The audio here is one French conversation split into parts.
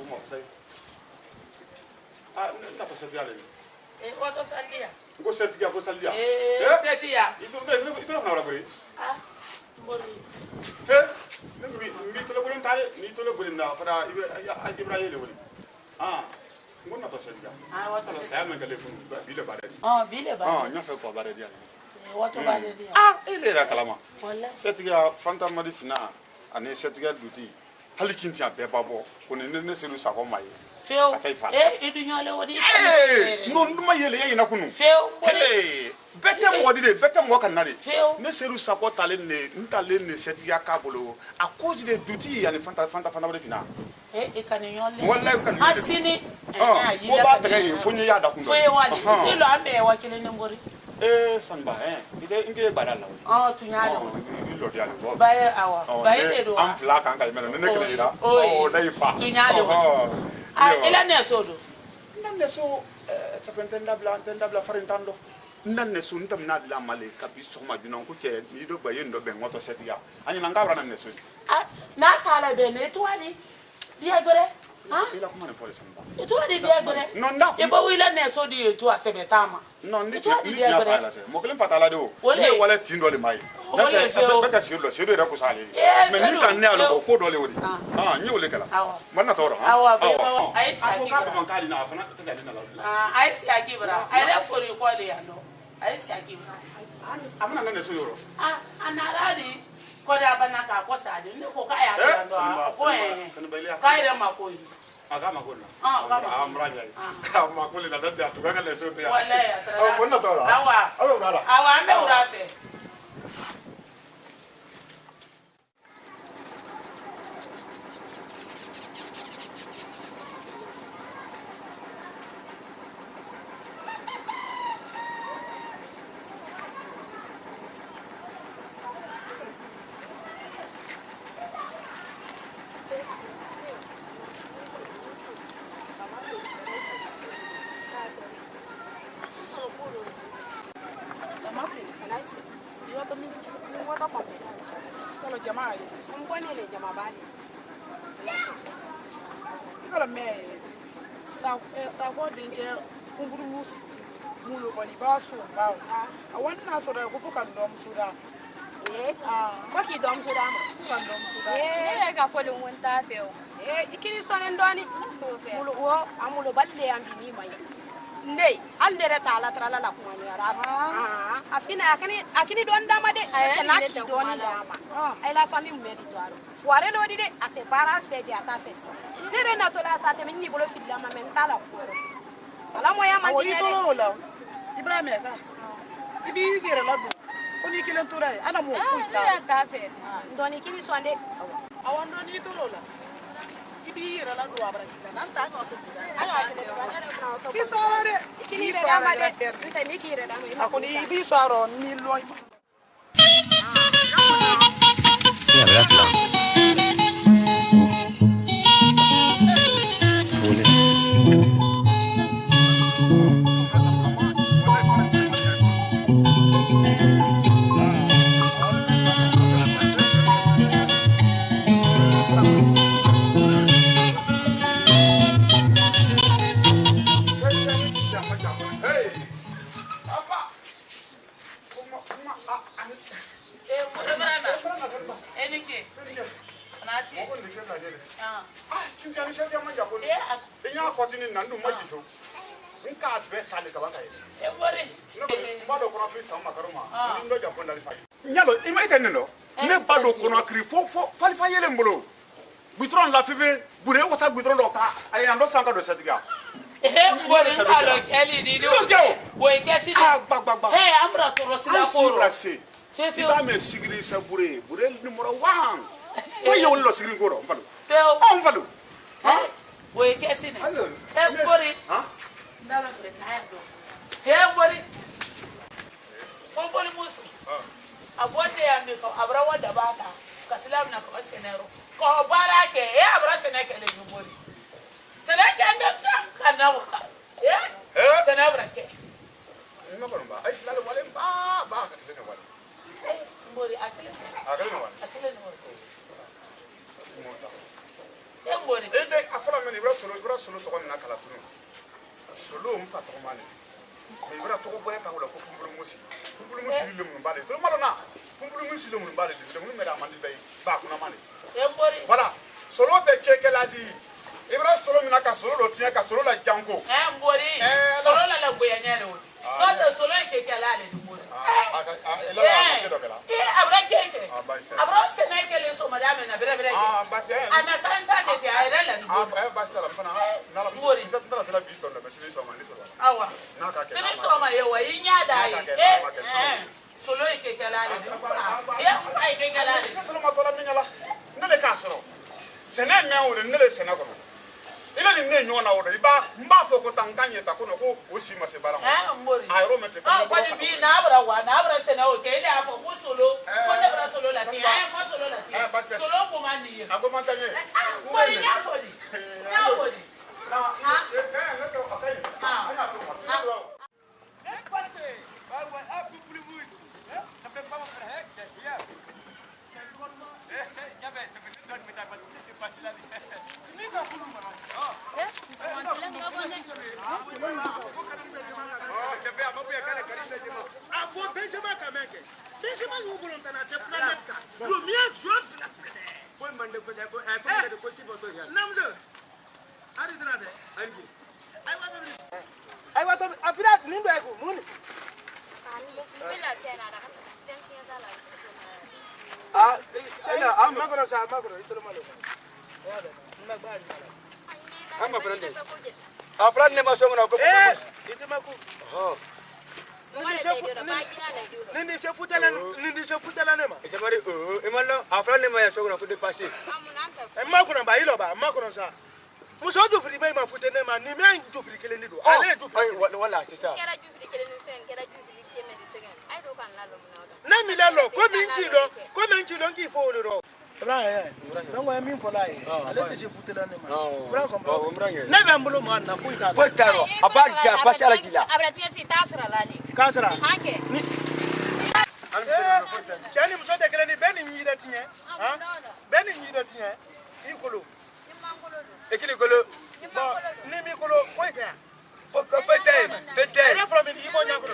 mo sai ah na ko setia le ko to salia ko setia setia itu na ora buri ah mbori mi to le buri tale ni to le buri na fara ajibra yele buri ah ngona to setia wato saya men kale fun bile bare bile bare nya fe ko bare dia wato bare dia ele ra kalama wala setia fanta madi fina ani setia duti hali kinti abe babo ko ne selu sa ko mai feo idu nyole wodi no nduma yele ye na kunu feo bete mo kan na de ne selu sa ko tale ne ntale ne setia ka bolo a cause de duti ani fanta madi fina kan nyole wallahi kan asini ko ba ta yi funyi ya da kunu feo wali ilo ambe wakile ne ngori sanba ide inge badala tunyalo lo dia lo baye awa baye de do am fla kan ka mena ne kele ira dai fa tunyalo ila ne sodo nan ne so tapentenda bla farintando nan ne so ntam na la male ka bi so ma binon ko ke ni do baye ndo be ngoto setia ani na ngabra nan ne so na kala be ne tuwali dia gore ila kuma ne fole samba itu adi dia gore non da e ba wila ne so di etu asebetama non ni dia fala se mo kelen fatala do ni wala tindo le mai na ka sirlo era ko sale mais ni kan ne alo ko do le wori ni wole kala man na toro awa ai sa ki ko man kali na afana ta dali na la ai sa ki bra ai re for you call ya no ai sa ki bra amana na ne so yoro anaradi ko da bana ka ko sa de ne ko ka ya ga ndo ko ka ire ma ko yi aga makona amranya makole na dada tukanga le sote ya wallahi awa konna tora awa ambe urafe Sako dinge kumburu musu mulu bali basu bawo awanna so da kufu kan dom suda ko ki dom suda ma kan dom suda ga folin wonta feo ikini sonen doni mulu wo amulo balle am bini mai ndey andere tala trala la kuma ni ara afina akini don dama de na ki doni dama ai la famille meri to aro fuare lo di de ate para fe di ata fe so nere na to la sa te minni bolo filla ma mentala ko ala mo ya ma di to lo ibrahim ka ibi gere la do foni kilen to rai ana mo fuita ta fe ndoni kini sonde awon doni to lo la ibi gere la do abra nan ta ko to ala ki sore kini re da ma de ni ki re da ma ko ni ibi soro ni lo ya gracias nyalo ima ite neno ne bado kono akri fo falifa yele mbolo gutron la five bure wasa gutron do ka ay ando sanka do setiga mbole alo keli di do we kesi gbagba amra to rosida ko fefe ba me sigiri sa bure numero 1 fo yewol lo sigiri ko ro mfalo feo mfalo we kesi ne mbori ndalo fre tayo mbori mbori musu abonde ya mi ko abra wada bata kaslam na ko senero ko barake abra seneke le mbori seneke nda kana wasa senabra ke no ko ba ay flalo wale ba ka tele wale mbori akele no wale mbori ede afala men ibra solo tɔgɔ min na kala tunu solo n fa tɔgɔ ma ne mais ibra tɔgɔ bɔra ta wala ko kumbulumusi le mun bale to malona kumbulumusi le mun bale de mun mera mandi bay ba kuna mani voilà solo te kekela di ibra solo mina ka solo lo tinya ka solo la janko mbori solo la boya nyale o ko te solo kekela le mbori abra keke abra senekele so madame na bere basi ana sansa de ti ayre la mbori basi la fana na la mbori tata sala bisto na basi so mandi so awa sini so ma yewa yinya dai solo kekela le fa kekela le solo ma tola minyala ndele ka soro sene me o ndele sene ko ila ni ne nyona o do iba mba fo ko tankanye ta ko no ko o si ma se bara mbori ayro mete ko ko ni bi na abra sene o ke ile afo ko solo ko le bra solo la ti mo solo la ti solo ko man ni ago man tanye mbori nya fodi na ne to akai ana to ma se do passé wa abu plus ça fait pas mon frère hier ya ben ça fait donne mais t'as pas de passer là ni ka kulu mara Afran ne ma songo na ko ite maku nindi se futala ne ma se mari e mallo afran ne ma ya songo na ko dépasser e ma ko na ba ilo ba ma ko na sa muso do fri bay ma fute ne ma ni me do fri kele ni do ale do wala c'est ça kera ju fri kele ni sen kera ju fri keme di segen ay do kan la lo mo na mi la lo ko mi nti lo ki fo lo ro bra donc ay min fo la yi ale te se futala ne ma bra ko ne be mbulo ma na fu ita fo taro abadja pasala gila abra tie si tasra la ni kasra hanke ni chani muso de kele ni ben ni da tinye ha ben ni da tinye ikolo ekili golo ni mi kolo fo ita fete ya from ni mo nya ko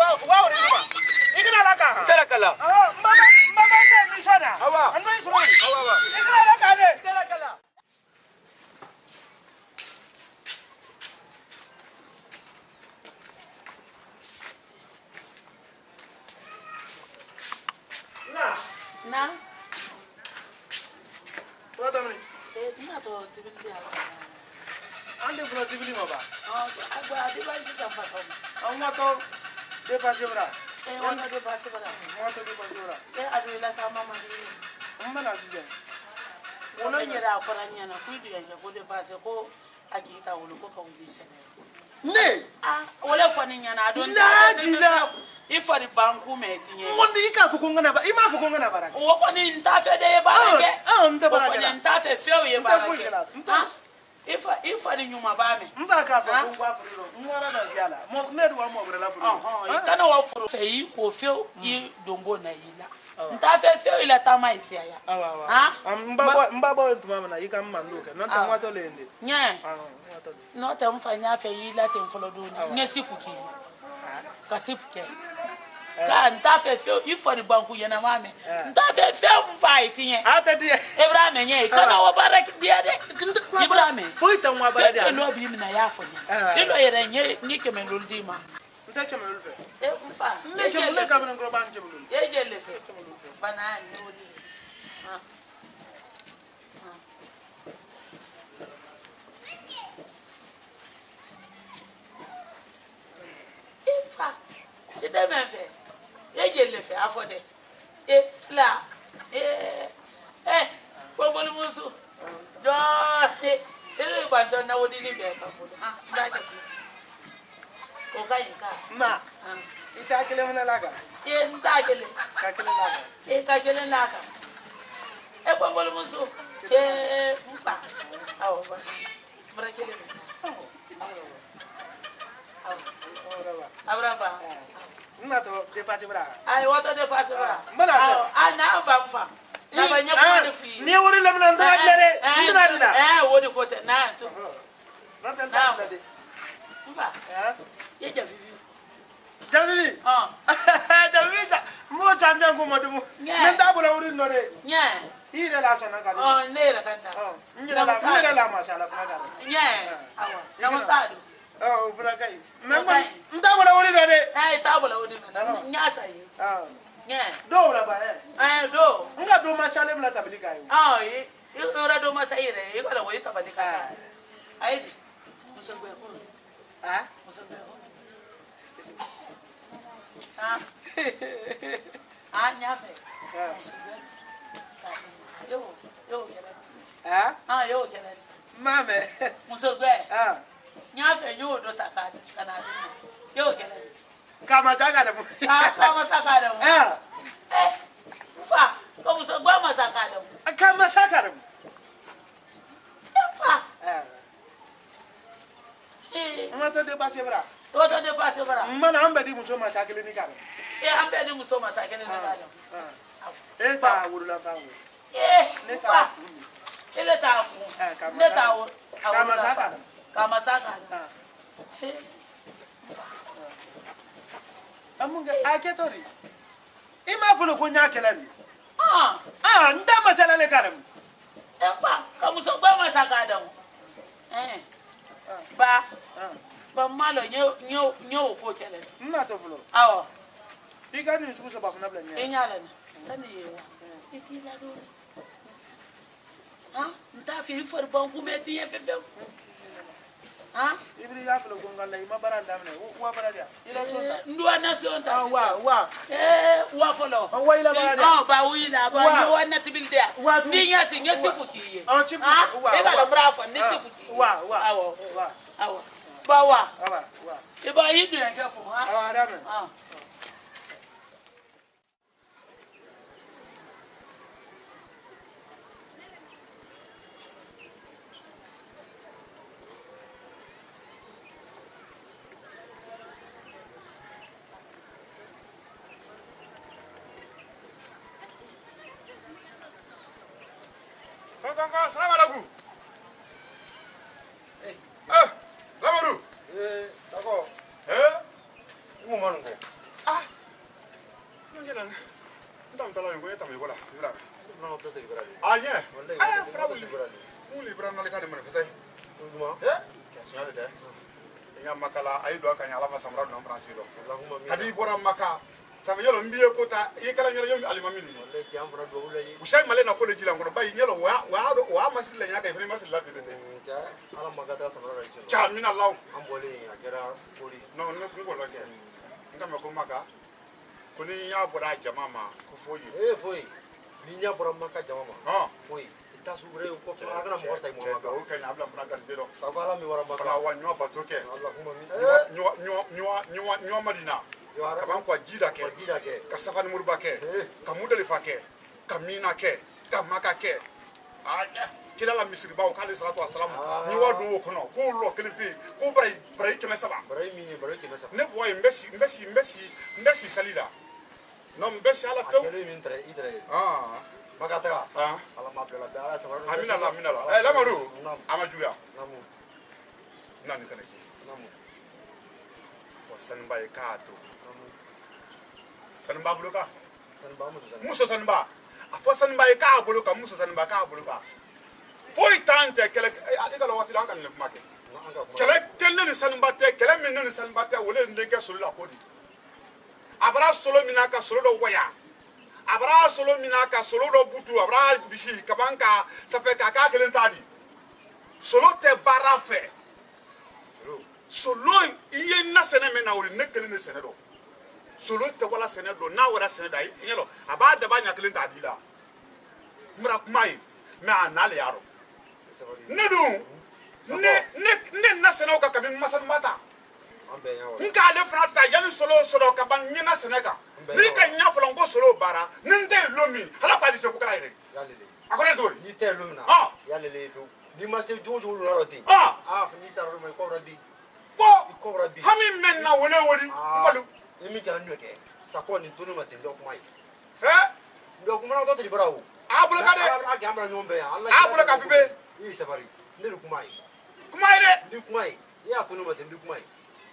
wow riba ikina la ka tela kala mama se mi shona awa ando iso awa ikina la ka de tela kala na to da ni na to tibili ande bro tibili mo ba agba de ba si sampa ko amma to de passe bra wona de ba se bala mo to de passe bra adu la ka mama ni amma na sije wono nyira afara nyana ku di yanje ko de ba se ko akita wolo ko ka ubi sene ne wala fani nyana don la jila ifari banku metinye ngondi ika fuko ngana ba ima fuko ngana bara wo ko ni ntafe de barake nda bara ko ni ntafe feo ye barake ifari nyuma ba me mfa ka fa ko ngwa furo ngwara na siala mo ne do mo grela furo kana wa furo fe yi ko feo yi dombo na yila ntafe feo ila tama isia ya mbabo ntuma na yika mmanduka no nta mwato lende nya no ta mfanya fe yila te mfolo do ni ngesi kuki kasipuke ka ntafe feo ifari banku yana mame ntafe feo mfa itinye ata die Ibrahim nye kana wa baraki biade Ibrahim foi tan wa baraki fe no bi mina ya fonya ilo yere nye ni kemelul dima nta chemelul fe mfa ne chemelul ka bana ngro ban chemelul je le fe bana nyodi mfa ite menfe je le fe afode fla bolu musu do ile bando na wodi ni be ka bolu da ke ko kai ka ma ita kele mena laga nta kele ka kele laga ka kele laga bolu musu mfa awo ba mara kele abrava na to de pati bra ai wato de passe bra mbala bamfa na banya ko da fi ni wuri lamna ndara dare ndara dina wodi ko ta na to na tan dare mfa ye ja vivi David David mo chanja ko madumu nan da bula wuri no de nya ire la sona ka ne la kanda ngire la mashallah fana ka nya awa na masadu fana kai nda bula wuri no de ta bula wuri no nya sai nya do bula ba do nga do mashallah bula tablika yi ora do masai re ko la wori tabalika ai di musabbe ko musabbe ko nyafe yo kelen yo kelen mame musogwe nyafe yo do takadi kana yo kelen kama taka da mu kama saka da mu fa ko musogwe masaka da mu kama saka da mu fa ma to de basse bra to de passe bara mana amba di muso ma chakele ni kare ambe di muso ma sakele ni kare ta wurula fa wo fa ile ta ku ne ta wo kama saka amunga aketori ima fulo ko nyakele ni nda ma chala le kare fa ka muso gba ma saka da mu ba ba malo nyo ko kele na to fulo awo diga ni su so ba funa bla nya enyala na sani yewa itiza do nta fi for ban ku meti ye fefe ibri ya fulo gonga la ima baranda mne wa barada ila sonda ndwa nation ta wa wa folo wa ila barada ba wila ba ni wa natibilde ni nya si nya sipuki e ba la brafo ni sipuki awo awo bawa iba hidu ya kefu adame Assalamu alaikum. Lamaru. D'accord. Mo manu ko. Ngena. Ndam tala yugo eta yugo la. Yura. No to te ibra. Anye. Wallahi. Uli ibra na le ka de man fesay. Nduma. Question de. Nga makala ay do kan ala masamra no français do. Allahumma min. Kadi bora maka. Ça veut dire mbiye ko ta yi kala nyala yomi alimami ni. Wallahi ki amra do wulayi. Ushay male na ko le jila ngono bay nyalo wa masil la nyaka ifani masil la de de. Ala magata samra ra iso. Cha min Allah. Ambole agera poli. No ngo lo ke. Ngam ko maka. Kuni ya bora jama ma ko foyi. Foi. Ninya bora maka jama ma. Foi. Ita subre ko fa agana mo sai mo maka. O kan abla fana kan bero. Sabala mi wara maka. Kala wa nywa batoke. Allahumma min. Nywa madina. Kaban kwa jida ke. Ka safani murba ke. Ka mudali fa ke. Ka mina ke. Ka maka ke. Kila la misiri bawo kale salatu wassalam ni wadu ko no ko lo kilipi ko bray keme saba bray keme saba ne boy mbesi salida no mbesi ala fe kele min tre idre magata ala ma bela dara sabara amina la lamaru amajuya namu nani kana ki namu fo sanba e kato sanba buluka sanba muso sanba afo sanba e ka buluka muso sanba ka buluka foi tante kele ika lo wati lanka ne kumake kele tenne ni sanbate kele min ni sanbate wole ndenge solo la kodi abra solo minaka solo do waya abra solo minaka solo do butu abra bisi kabanka ça fait kaka kele tadi solo te barafe solo iye na sene me na wori ne kele ne sene do solo te wala sene do na wala sene dai nyelo aba da ba nya kele tadi la mra kumai me anale yaro ne dun ne na sene ka kabi masan mata nka ale fana ta yani solo ka ban nyina sene ka ni ka nya folo ngo solo bara nte lomi hala pa di se ku ka ire akole do ni te lomi na ya lele fu ni ma se jojo lu na roti ni sa ro me ko rabi ko rabi hami men na wole wori falu ni mi kala nyoke sa ko ni tunu ma te ndo kuma yi Kuma to di bravo. Abula ka de. A gamra nyombe ya. Allah. Abula ka fife. Yi sabari. Ne kuma yi. Kuma ide. Ndi kuma yi. Ya to no mate ndi kuma yi.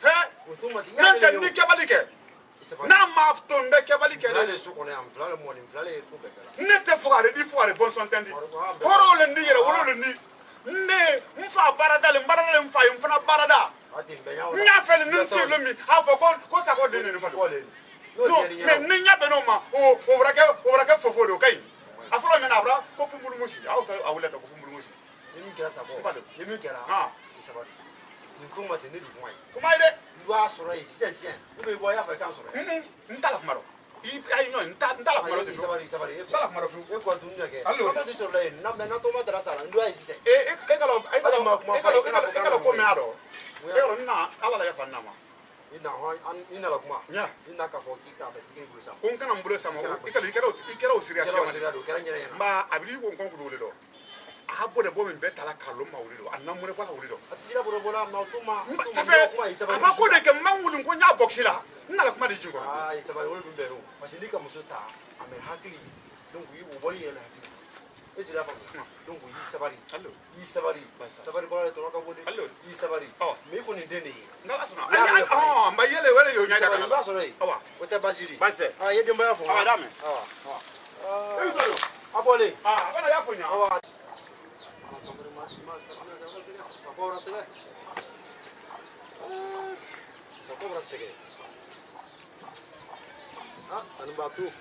He? O to mate. Nan kan ni kebali ke. Na ma afton be kebali ke. Flale su kone am flale mo ni flale ko be kala. Ne te fuare di fuare bon son tendi. Horo le ni yere wolo le ni. Ne mfa barada le mfa mfana barada. Nya fele ni nti lo mi afo ko sa ko de ni fa. No, mais ni nya be no ma o brake fofo do kai. Afolo me na bra ko pumbulu musi. Auto awule ko pumbulu musi. Ni kera sa ko. Ni mi kera. Ah, sabari. Ni ko mate ni du kuma yi. kuma ide. Loi soro yi sesien. Ube boy ya fa kan soro. Ntala kumaro. Ai no ntala kumaro de. Sabari. Ntala kumaro fu. E ko dun nyake. Allo. Ko de soro le na me na to ma dara sala. Ndo ai sise. E kalo ko me ado. E kalo na ala la ya fanna ma. Ina la kuma. Nya. Ina ka ko ki ka be ki bu sa. Kun kana mbulo sama. Ikalo serious ma. Do kera nyere. Ma abiri ko kon ko do. Abo de bo min be tala kalo ma wuli do. Anna mure bala wuli do. Atira boro bora ma to ma. Sabe aba ko de ke man wuli ko nya boxi la. Nala kuma de jingo. Ah, sabari wolu be ro. Parce ni ka muso ta. Ame hakili. Donc yi o boli yana hakili. Ejira fa. Donc yi sabari. Allo. Yi sabari. Sabari bora to ka bodi. Allo. Yi sabari. Oh, me ko ni deni. nala sona. Ah, mba yele wele yo nya daga. Ba soro yi. Awa. O te basiri. Base. Ah, ye demba ya fo. Ah, dame. Abole. Ah, bana ya funya. Awa. Sakobra sege. Ah, sanba tu.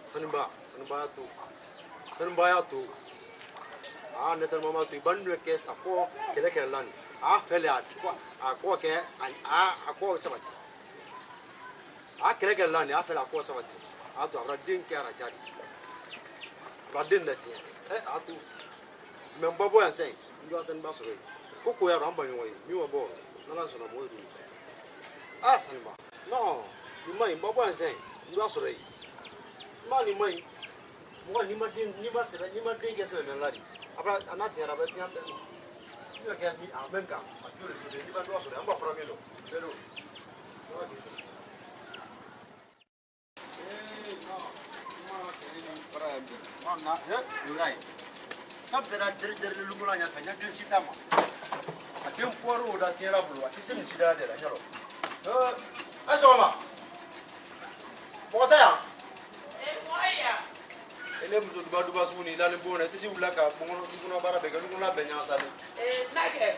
Sanba ya tu. Ah, netel mama tu bandu ke sako kele lani. Ah, fele ko ke ko sabati. Ah, kele lani ah fele ko sabati. Ah, tu abra din ke ara jadi. Radin lati. Atu. Member boy say, you are sent bass away. Coco ya ramba away. You are born. Nala sona mo du. Ah, sanba. No, you mind Bobo and say, you are sorry. Money mine. Mo ni ma din ke se me ladi. Abra anati ara ba tiam. You get me amenka. Ajure ni ba do sorry. Amba from me lo. Hello. You're right. Kabera dere lumula nya kanya kisita ma. Atem foro da tiera bulu. Atise ni sida de la nyalo. Aso ma. Bota ya. Moya. Ele muso duba suni la le bona tisi ulaka bongo bara be galu na benya sale. Nage.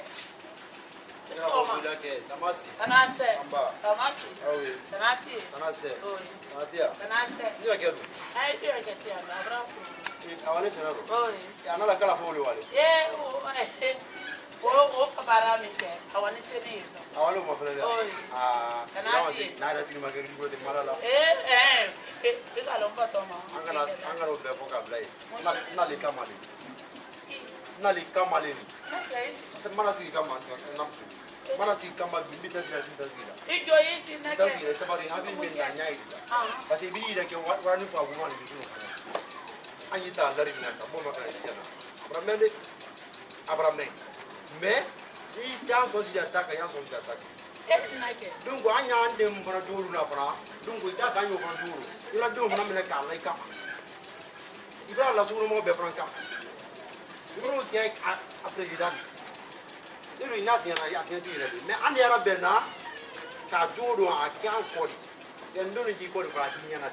Soma. Tamasi. Tanase. Amba. Tamasi. Awe. Tanati. Tanase. Oi. Atia. Tanase. Ni akedu. Ai dio ketia na brafu. Awale senaro. Oi. Ana la kala fole wale. O kabara mi ke. Awani seni. Awale mo fele. Oi. Tanasi. Na da sini magari go de malala. Ika lo pato ma. Angana be foka blai. Na le kamale. Na le kamale ni. Mana si kama namsu. Mana si kama bimita zira. Ijo yisi na ke. Tazira sabari habi min na nyai. Basi bi da ke wani fa buwan ni su. Anyi ta lari na ka bo maka isiana. Abrame. Me i ta so si ataka ya so si ataka. Na ke. Dungo anya ande mbara duru na fara. Dungo ita ka nyo fara duru. Ila duru na mena ka lai kama. Ibra la suru mo be franka. Ibro ke a president. Iru inati na ya tenti ile. Me ande ara be na ka duru a kan ko. Yendo ni ki ko fa ti nyana.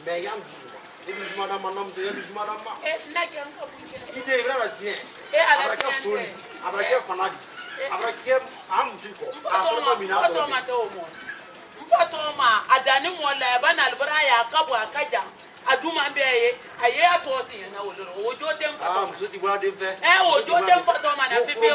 Me yam zuwa. Ebi madam manam ze ebi madam ma. Na ke an ka bunje. Ide ibra la tie. Ala ka soni. Abra ke fanadi. Abra ke am zuko. Asoma mina ko. Mfoto ma to mo. Mfoto ma adani mo la ba na albara ya kabu akaja. Aduma mbeye aye atoti na woloro ojo dem fato muso ti bora dem fe ojo dem fato mana fefe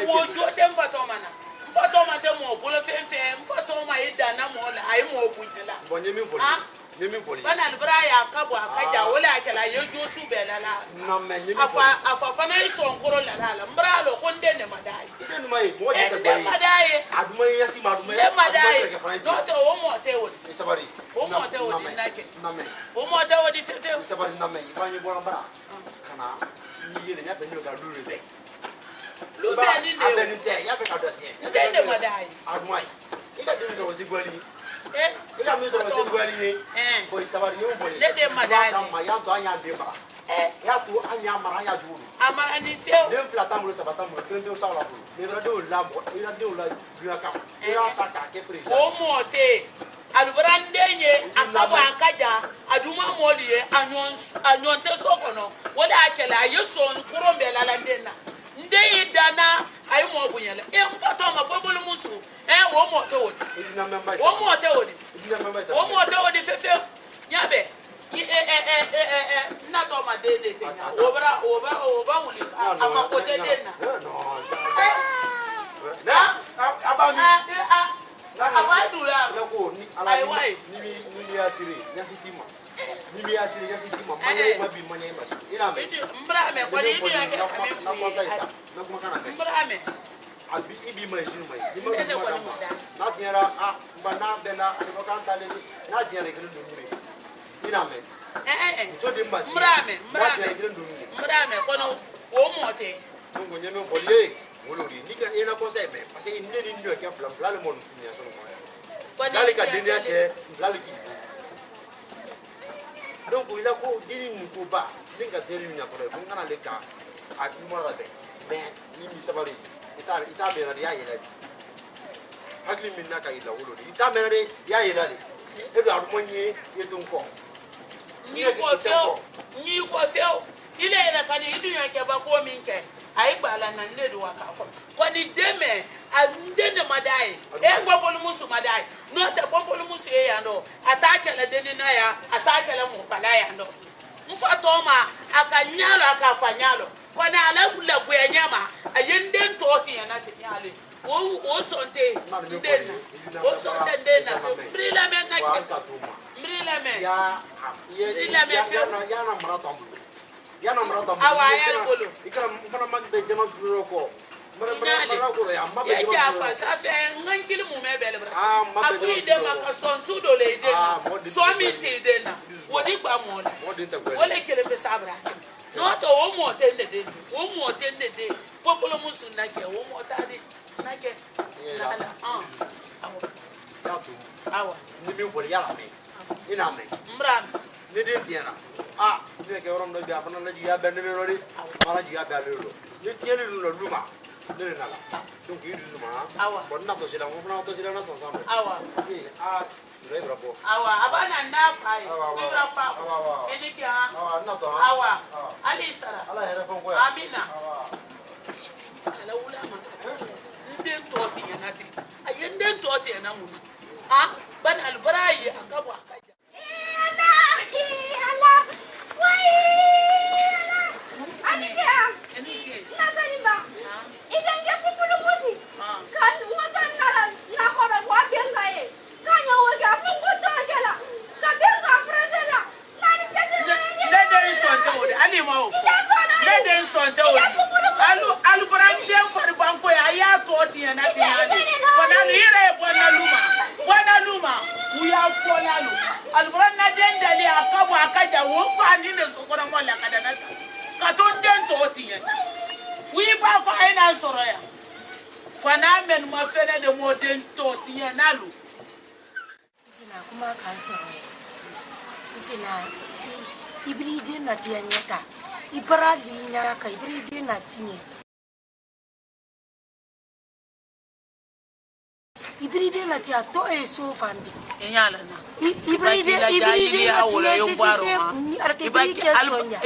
ojo dem fato mana fato ma dem mo bolo fefe fato ma ida na mo la ayi mo bujela bonye mi voli bana albra ya kabo akaja wala akela yejo su belala na menye mi afa fana iso nkoro la la mbra lo konde ne madai ide no mai mo je de madai aduma yesi maduma de madai do to o mo te woni sabari o mo te woni nake na me o mo te woni fefe sabari na me ibanye bora mbara kana ni yele nya benyo ga dure be lu be ni de abeni te ya be ka do tie de madai aduma ida dem so wasi gwali ila mi sɔrɔ se duwali ye ko sabari ye ko ye ne de ma da ma ya to an y'a den mara ya to an y'a mara an y'a jugu amara ni fiyewu den fila tan bolo saba tan bolo kelen denw saw la bolo mais wɛrɛ denw la mɔgɔ ila denw la duya kama ila ta k'a kɛ président o mɔ tɛ alubara den ye a ka bɔ a ka ja a duma mɔli ye a ɲɔn tɛ so kɔnɔ o de y'a kɛlɛ a ye sɔni kurun bɛɛ la den na n den y'i danna a ye mɔ bonya la n fa tɔ ma bɔ bolo musu o mɔ tɛ o di o mɔ tɛ o di o mɔ tɛ o di fefe ɲa bɛ n'a tɔ ma den de tɛ ɲa o b'a wuli a ma ko tɛ den na a b'a min a b'a dula ne ko ni ala ni y'a siri ɲasi d'i ma ni mi y'a siri ɲasi d'i ma maɲɛ ma bi maɲɛ ma i n'a mɛn n b'a mɛn kɔni i dun y'a kɛ a bɛ f'i ye ne kuma kana mɛn n b'a mɛn a bi i b'i ma ye sini ma ye ni ma kuma d'a ma n'a tiɲɛra nba n'a bɛnna a bɛ fɔ k'an talen n'a tiɲɛra i kelen don n'u ye i n'a mɛn muso de ma tiɲɛ n'a tiɲɛra i kelen don n'u ye n b'a mɛn kɔnɔ o mɔ tɛ donc n ye min fɔ ye wolo de ni ka i na conseil mɛn parce que ne ni ɲɔ kɛ fila le mɔ nin tunya sɔrɔ kɔnɔ n'ale ka denya kɛ n'ale k'i donc il a ko dini nin ko ba ni ka teri min ɲakɔrɔ ye ko n kana ale ka a kuma labɛn mais ni mi sabari i t'a mɛnna de i y'a yɛlɛ de hakili min n'a ka yɛlɛ wolo de i t'a mɛnna de i y'a yɛlɛ de e don a duma ye i to n kɔ n'i kɔ fiyewu i le yɛrɛ ka di i dun y'a kɛ ba ko min kɛ a ye gbala na ne de wa k'a fɔ kɔni den mɛ a den de ma d'a ye e bɔbɔlimuso ma d'a ye n'o tɛ bɔbɔlimuso ye yan dɔ a t'a kɛlɛ denni na yan a t'a kɛlɛ mɔgɔbala yan dɔ n fa tɔ ma a ka ɲalɔ a ka fa ɲalɔ kɔni ale lagoya ɲɛ ma a ye n den tɔ tiɲɛna ten ɲale o sɔn tɛ n den na o sɔn tɛ n den na n biri lamɛn na kɛ n biri lamɛn yana mara t'an bolo yana mara t'an bolo awa a yɛrɛ bolo i kana n fana ma bɛn jama suguyɔrɔ kɔ mara ko yan ma bɛn ya jama fa suguyɔrɔ sanfɛ n ka kili mun bɛ bɛlɛ bara ma a bɛn fɔ i den ma ka sɔn su dɔ la i den na sɔn min tɛ i den na o ni gba mɔ la o le kelen bɛ s'a bara n'o tɛ o mɔ tɛ ne den o mɔ tɛ ne den bɔbɔlimuso na kɛ o mɔ t'a de na kɛ na la awa ni min fɔra yala mɛn i n'a mɛn n b'a mɛn ni den tiɲɛna ne bɛ kɛ yɔrɔ min na bi a fana lajigiya bɛ ne bɛ de a lajigiya bɛ ale de ni tiɲɛni ninnu na luma ne de nana donc i dusu ma bon n na tɔsi la n ko fana tɔsi la n na sɔn sanfɛ sura i bɛ bɔ awa a b'a na n'a fa ye i bɛ fa i ni kɛ n na tɔ awa hali sara ala yɛrɛ fɛn ko yan amina kɛlɛ wuli a ma n den tɔ tigɛna ten a ye n den tɔ tigɛna mun na bani alibara ye a ka bɔ a ka jan fana men ma fene de moden to tinya nalu zina kuma kan soro zina ibride na tianyeka ibrali nya ka ibride na tinye ibride na tia to e so fandi enyala na ibride awole yo baro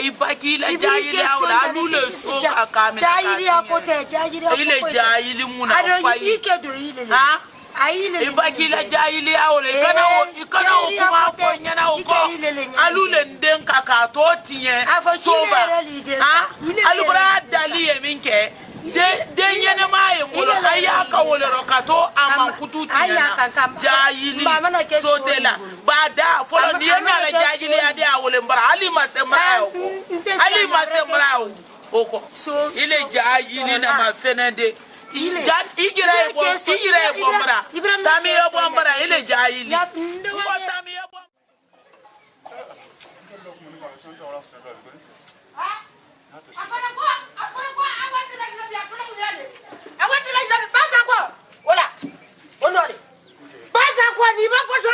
ibaki la jayili awla lule so akame jayili akote jayili akote ile jayili muna fa ike do ile ha ayile ibaki la jayili awle kana o kuma fo nyana o ko alule nden kaka to tiye soba ha alubra dali yeminke de nyene maye mulo ayaka wole rokato amankutu tiya jayili sotela bada folo ni yana la jayili ade awole mbara ali masembra oko ile jayili na mafenende jan igira e bombara tami e bombara ile jayili ko tami e bombara ni ba fo so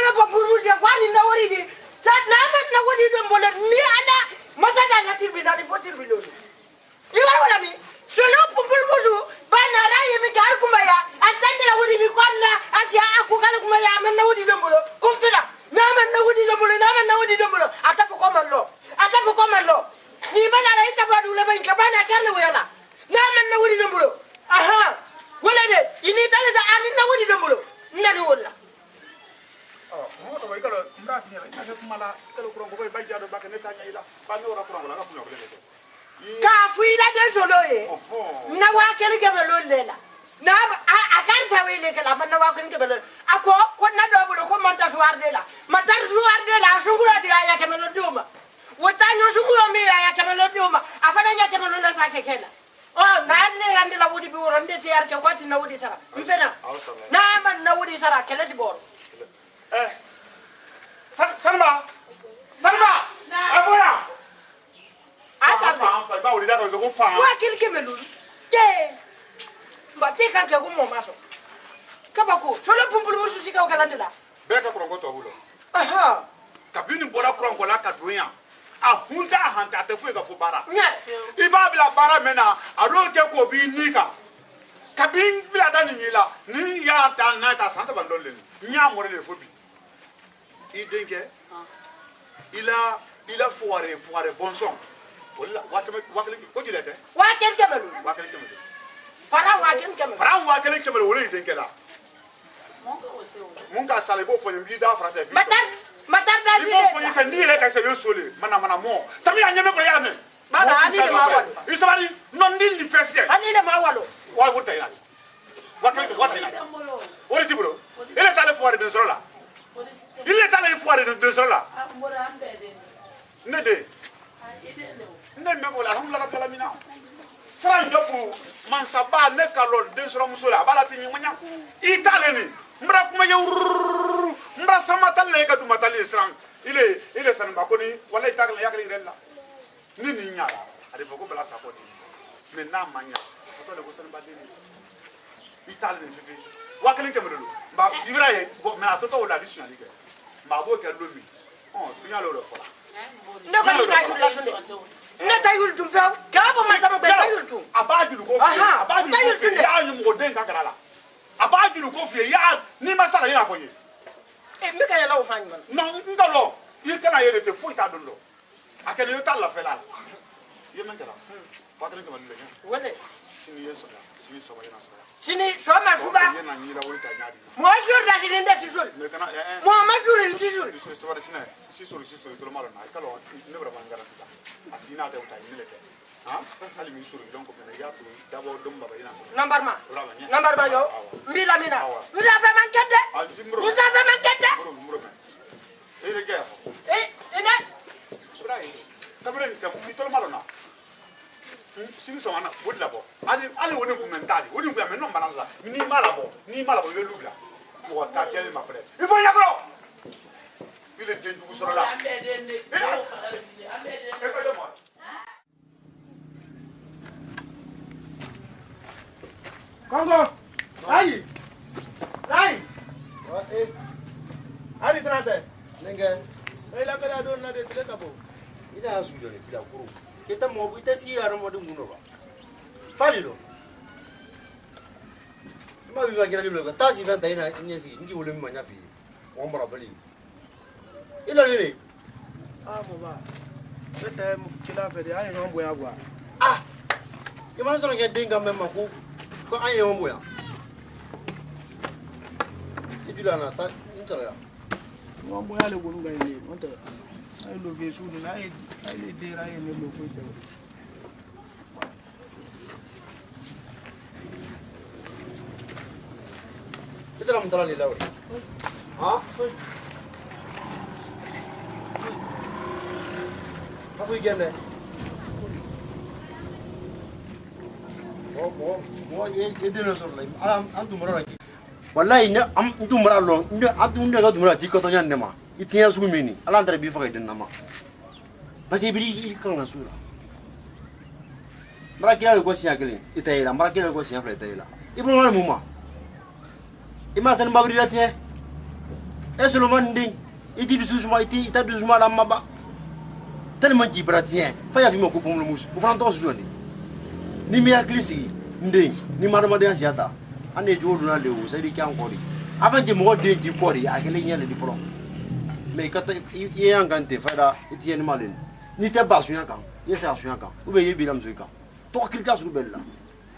kuran ko ba jado ba ne tanya ila ba ne ora kuran wala ka kunya ko ka fuila de solo ye na wa kele ke belo lela na a kan sa wele ke la na wa ke belo ako ko na do bulo ko monta suar de la sungura de ya ke belo duma wota no sungura mi ya ke belo duma afana nya ke belo la sa ke kela oh na le rande la wudi bi worande te yar ke wati na wudi sara mfena na man na wudi sara kele si bor Salma abura asa fa ba wuli da ko fa wa kele ke belo de ba te kan ke ko mo maso kabako solo pumpulu musu sika o kala ndela be ka kuran ko to bulo aha kabini bora kuran ko la ka dunya a hunda hanta te fu ka fu bara nya iba bila bara mena a ro ke ko bi nika kabin bila dani mila ni ya ta na ta sansa bandole nya mo le fu bi i denke ila foire bon son wala wakale ko dilete wakale kemelu fara wakale kemelu wala i denke la mun ka sale bo fo ni da français matar da ni bo fo ni se ni le ka se yo sole mana mo tami anyeme ko ya me baba ani de ma walo isabari non din ni fesse ani de ma walo wa wuta ila wakale ori tibulo ele tale foire de zoro la il est allé foire de 2 heures là ne de ne me vola alhamdulillah rabbil alamin sara ndobu man saba ne kalol 2 heures musula bala tin nyanya itale ni mbra kuma yow mbra samata le ka duma tali sran ile san ba ko ni wala itakle yakle rella ni nyala ade foko bala sapoti mais na manya foto le ko san ba de itale ni fifi wakale kemelo ba ibrahim bo me atoto wala addition ni ke ma bo ke lomi dunya lo fola ne ko ni sa la tunde ne tayul tum few ka bo ma tama be tayul tum abadulu ko fi ya ni mo den ka garala abadulu ko fi ya ni masala ya fonye mi ka yala o fani man no ngalo yi kana yele te fo ita dondo akene yo talla fela ye man kala ba tan ko le wala sini yeso sini so ba yana so sini so ma suba yana ni la wori ta nyaadi mo jour da sini ndef jour me kana mo ma jour ni jour so ba sina si so to lo malo na kala ne bra man garanta ta atina ta uta ni le te ha ali mi suru donc me ya to dabo dum baba yana so number ma yo mbi la mina nous avons manqué ele ke ina brai kabren ta mi to lo malo na sini so ana wodi labo ali woni ku mentali wodi ku ya me no mbana ni malabo le lugla mo ta tiele ma frère il faut yakro il est de du soro la Congo ai ali trate nenge la kala don na de tele bo ida su joni bila kuru kita mo ita si yaro mo dum no ba fali lo ma bi ma gira lim lo ta si venta ina nyesi ndi wole mi manya fi o mara bali ilo ni mo ba beta kila fe de ayi ngombo ya gwa ima so ke dinga memma ko ayi ngombo ya ibila na ta ntara ya ngombo ya le gonu ga ni onta ay lo ve su ni ay le dera ay ne lo fo te ita lam tara ni lawo ha Aku igende. Mo ye dino so lai. Am tu mara ki. Wallahi ne am tu mara lo. Ne adu ne ga tu mara ki ko to nyan ne ma. Itiya su mini. Ala ndare bi fa ga din na ma. Basi bi kan na sura. Mara ki ala ko siya gelin. Itaila mara ki ala ko siya fra itaila. Ibro na mu ma. Ima san babri ratie. Esolo manding. Iti du susuma ita du susuma la maba. Tellement qu'il bratien fa ya fi mo ko pom le mus ko fran to joni ni mi aklisi ndeng ni marama de asiata ane jodu na lewu sai di kan ko di avant que mo de ji ko di akele nyele di fro mais ka to ye angante fa da etienne malen ni te ba suya kan ye sa suya kan ou be ye bilam suya kan to kilka su bella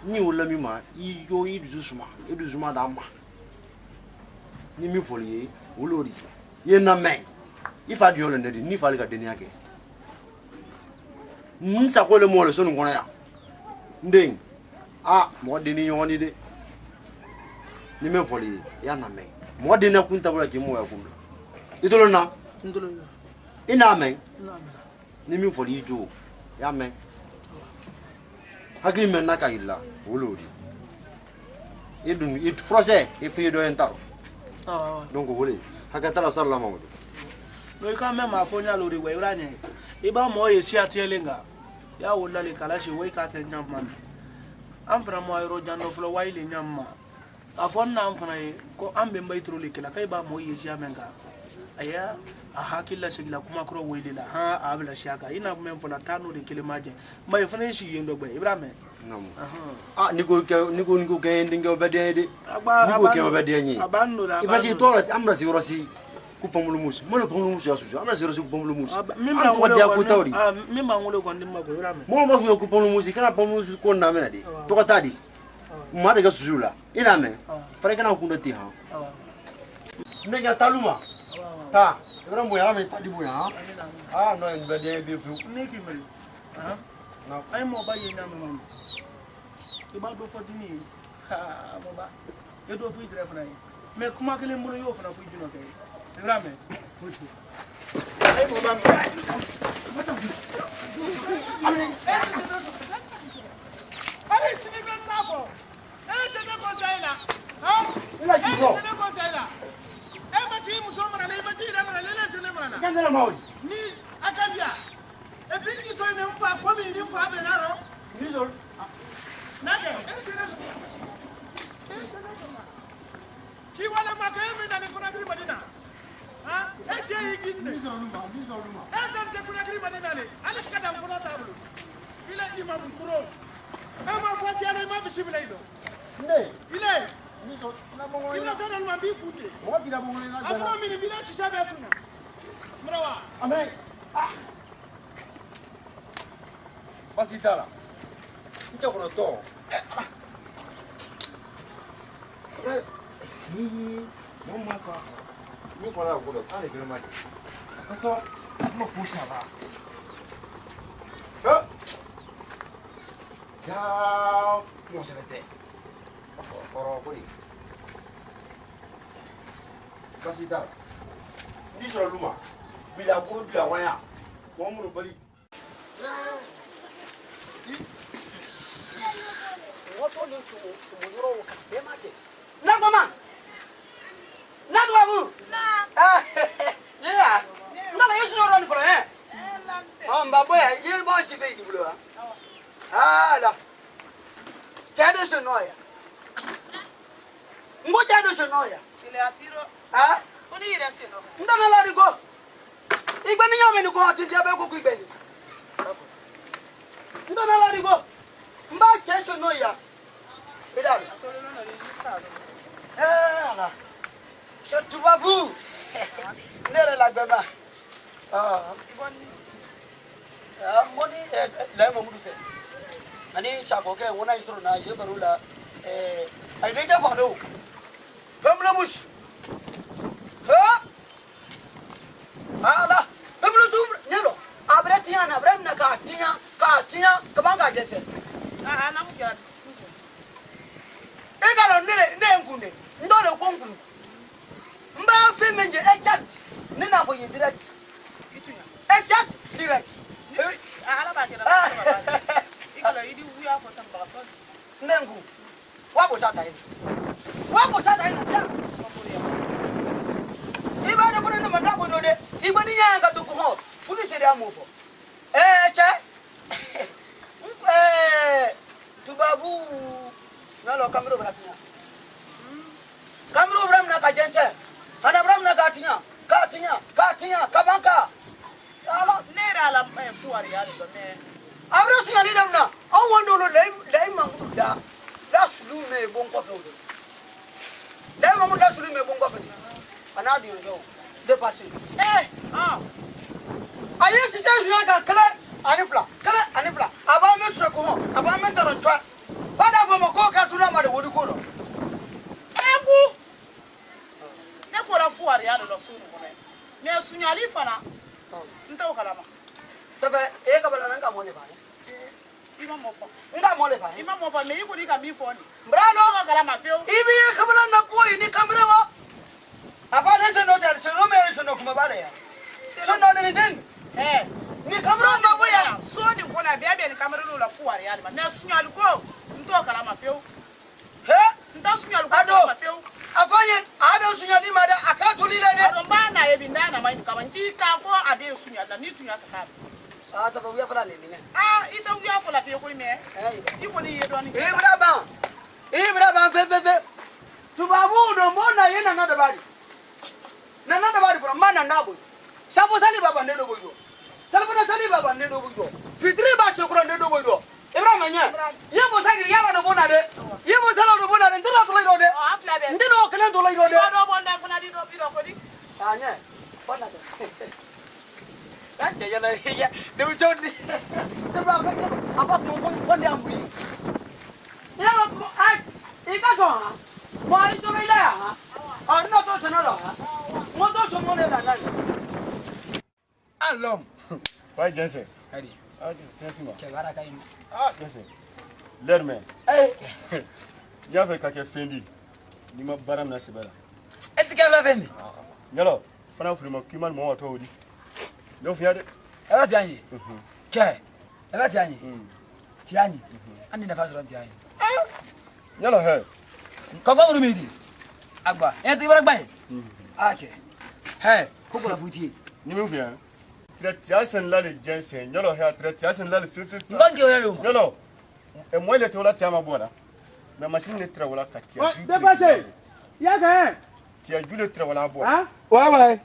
ni wala mi ma yi yo yi du zuma da ma ni mi folie wolori ye na men ifa di yolo ndedi ni fali ka deni yake nsa ko le mo le sonu ngona ya ndeng mo deni yoni de ni me foli ya na me mo deni kunta bula ki mo ya kumla idolo na ina me ni me foli jo ya me hagi men na ka illa wolodi idun it frose e fi do entaro donc wole hakatala sallallahu alaihi no ka me ma fonya lori we ranye iba mo yesi atelenga ya wolla le kala shi we ka tan nyamman am fra mo ayro jando flo wayle nyamma afon na am fra ko ambe mbay trole kala kay ba mo yesi amenga aya a hakilla sigila kuma kro wele la ha abla shaka ina men fola tanu de kilemaje may fane shi yendo be ibrahim nam niko ke ndinga obede de niko ke obede nyi iba si tola amra si rosi kupamulu musu mo le pamulu musu asu amra si rosi kupamulu musu mimba ngolo ko ndimma ko ibrahim mo ma fu kupamulu musu kana pamulu musu ko na mena de to ka tadi ma de ga sujula ina men fare kana ku ndoti ha ndega taluma ta ibrahim mo yara me tadi bo ya no en bede be fu neki mel na ay mo ba yenya me iba do fodini mo ba e do fu idre fana me kuma kele mbulo yo fana fu jino kay ibrahim hoji ay mo ba ale sini ben lafo tene ko tayla ila jibo tene ko tayla mati muso mara le mati ira mara le sene mara kandela maudi ni akambia e bindi to ne mfa ko mi ni mfa be naro ni zol nake ki wala makaye mi na ko na gri madina e je yigi ni zoluma e dan de ko na gri madina le ale kada fona tablu ila imam kuro e ma fati ala imam bismillah do ne ile ni zol na mo ila to na mbi kute mo dira mo na afro mi ni bila chisa be suna mrawa amen basi dala nje ko to mo ma ka ni ko la ko do tale ke ma to mo pusa ba ya no se mete oro ko ni basi dala ni so luma bila ko bila waya mo mu bali woto le su yoro ka be ma de na mama na do abu na yeah na la yesu no ron for ba boy ye bo si be di blo la jade so no ya ngo jade so no ya ile atiro foni ire se no ndana la di go igbe ni yome ni go ati je be ko ku igbe ni ndana la di go mba je so no ya bidal atoro no le salo ala shotu babu nere la gbema iboni moni le mo mudu fe ani shako ke wona isro na ye barula ai ne ga fado bamla mush ala bamla su nyelo abretiya na bremna ka tinya ka banga jese na mu jara egalo ne ngune ndole ko ngunu mba fe menje echat ne na fo ye direct itunya echat direct ala ba ke da igalo idi wuya fo tamba ko nengu wabo sata ini ya iba da kuna manda ko dode iba ni ya ga to ko funi se da mo fo che tubabu nalo kamero bratina kamero bram na ka jenche ana bram na katinya kabanka ala nera la fuari ya do me abra su ya ni damna on wondo lo lei mangu da sulu me bon ko fe lei mangu da sulu me bon ko fe ana di yo de passer ayi si se su ka kala anifla aba me su ko aba me toro twa bada go mo ko ka tuna ma de wodi ko do ebu ne ko la fuari ya do so no me sunyali fana ntaw kalama sabe e ka bala nga mo ne ba ima mo fa nga mo le ba ima mo fa me yiko ni ka mi fo ni brano kalama feo ibi e ka bala na ko ni kamera mo apa le se no dar se no me se no kuma bale ya so no de den ni kamera ma ko ya so ni ko na bia ni kamera no la fuare ya me sunyali ko ntaw kalama feo ntaw sunyali ko kalama feo afanye ado sunyali mada akatuli le de ado bana e bindana mai kama ntika ko ade sunyala ni tunya ka sabe uya fala le ni ita uya fala fe ko me iko ni yedo ni ibra ba fe tubabu do mona yena na dabari from mana nabo sabo sali baba ne do boyo salfana sali baba ne do boyo fitri ba shukran ne do boyo ibra manya yebo sagiri yala do bona de yebo sala do bona de ndira to le de ndiro kelen to le de do bonda fana di do bido ko di anya bona de ya ya de mu chodi de ba apa mo ko fonde amri ya mo ai ika ko mo ai to le la no to se no lo mo to so mo le la na alom Vai Jensen. hadi Jensen ma. ke baraka yin Jensen. Lerme. Ya fe ka ke fendi. Ni ma baram na sebala. etika la fendi Nyalo, fana furi ma kiman mo wato wudi. Yo fiya de. era tianyi ke era tianyi tianyi andi na fasoro tianyi Nyalo he. kogo mu midi agba en ti bara gba ake he ko ko la futi Ni mi fiya. Tretiasen la le Jensen. Nyalo he tretiasen la le fifi. ngonge ore lo Nyalo. E mo ile to la tiama boda. Me machine ne tra wala katia. Dépassé. Ya ka Tia jule tra wala bo. hein? Ouais.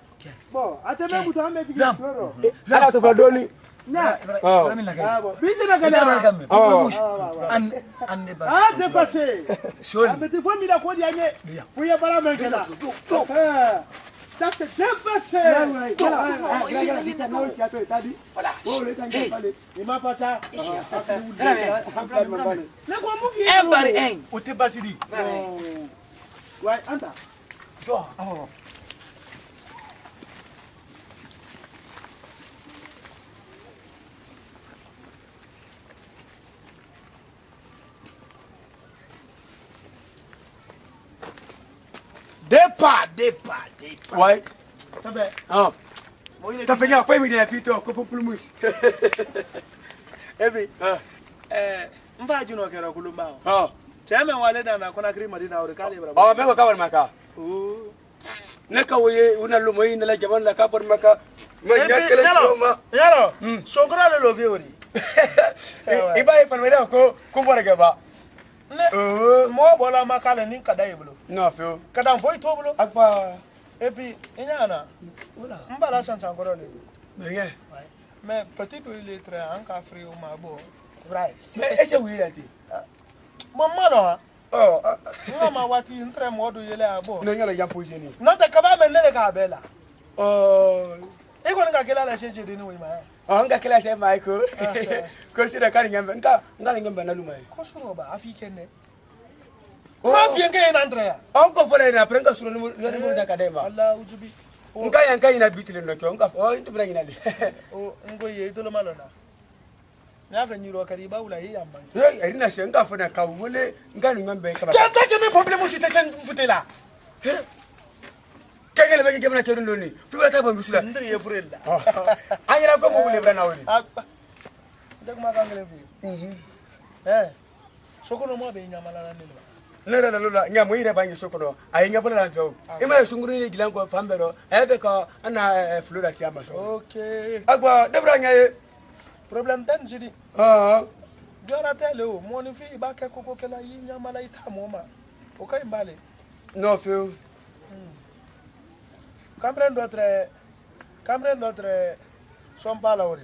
Bon, ateme mutu ame ki Lam. floro. Ala to fadoli. Nya. bara min la Ah kay bon. Bisi na ida bara kana. kam an ne ba Ah dépassé. Soli. Ameti fo mi da ko di anye. Fuye bara men kana. Ça c'est dépassé. Voilà. Oh le kan pale. Ni ma pata. Na ko mu ki. en bari en O te basidi. Ouais, anta. to Dépa. Ouais. Ça fait. Ah. Ta fait bien foi mi de fito ko populmus. Ebi. Mfa jino kera kulumba. Ah. Chame wale na kuna kri madina ore kale bra. Oh, me ko kawar maka. Ne ka woye una lumo yin la jaban la ka por maka. Ma nyakele soma. Yalo. Sokra le lovi ori. Iba e panwere ko mbora gaba. Mo bola makale nin kada yeblo. No fio. Kada foi to blo. Agba. Epi inyana. Ola. Mbala chancha ngoro le. Meye. Mais petit peu il est très en café au mabo. Right. Mais ese wi yati. Mamma no. Oh. Mama wati ntre modu yele abo. No nyala ya position. Nota kaba menele ka bela. Oh. Ego nga kela la sheje de ni we ma. Oh, nga kila se Michael. Ko sira kan ngambe nga ngambe na lumai. Ko suro ba afikene. Ma fi nke na Andrea. On ko fole na prenga suro ni da kadema. Allah ujubi. Nga yanka ina bitile no kyo nga o into bra ina le. O ngo ye dolo malona. Na fa nyiro kari ba ula yi yamba. Hey, erina se nga fona ka wole nga ni ngambe ka ba. Tata ke me problème ci te chen futela. Kengele be ngemna kedu ndoni. Fi wala ta ba musula. Ndri ye furella. Anyira ko mo wole bra na woni. Dag ma kangele fi. Sokono mo be nyamala na nilo. Nera la lula nya mo ire ba nyi sokono. Ay nya bula fo. Ima sunguru ni gilan ko fambero. Ebe ko ana flora ti amaso. Okay. Agba debra nya ye. Problème tan jidi. Diora tele o mo ni fi ba ke koko kela yi nyamala ita mo ma. O kai mbale. No feel. Cambre notre son palawri.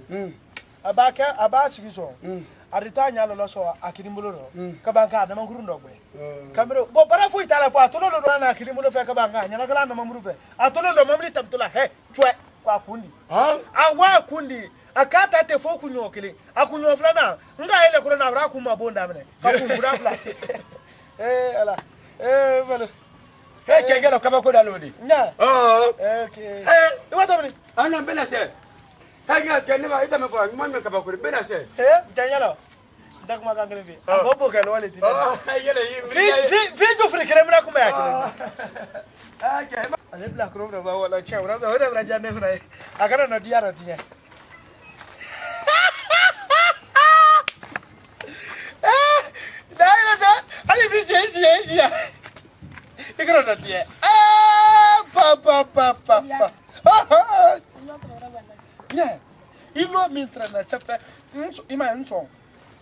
Abaka abachigi so. Arita nya lo so akinimulo ro. Kabanka na manguru ndogwe. Cambre bo bara fu itala fu atolo lo na akinimulo fe kabanka nya na kala na mamuru fe. Atolo lo mamli tamtula he chwe kwa kundi. Awa kundi akata te fo kunyo kile. Akunyo flana nga ile kula na bra kuma bonda mene. Ka kumbura fla. Ala. Vale. Hey, kengelo kama ko dalodi. Nya. Oh. Okay. What happened? Ana bela se. Kanga kenema ita me fa ngman me kaba ko bela se. Kengelo. Ndak ma kangele bi. Abobo kan wale ti. Yele yi. Fi tu frikere mna kuma ya kile. Okay. Ale bla kro na ba wala cha wala da wala janne funa. Akara na diara tinya. Ali bi je. Ikra na tie. Pa. Yeah. Ilo mintra na chape. Ima nso.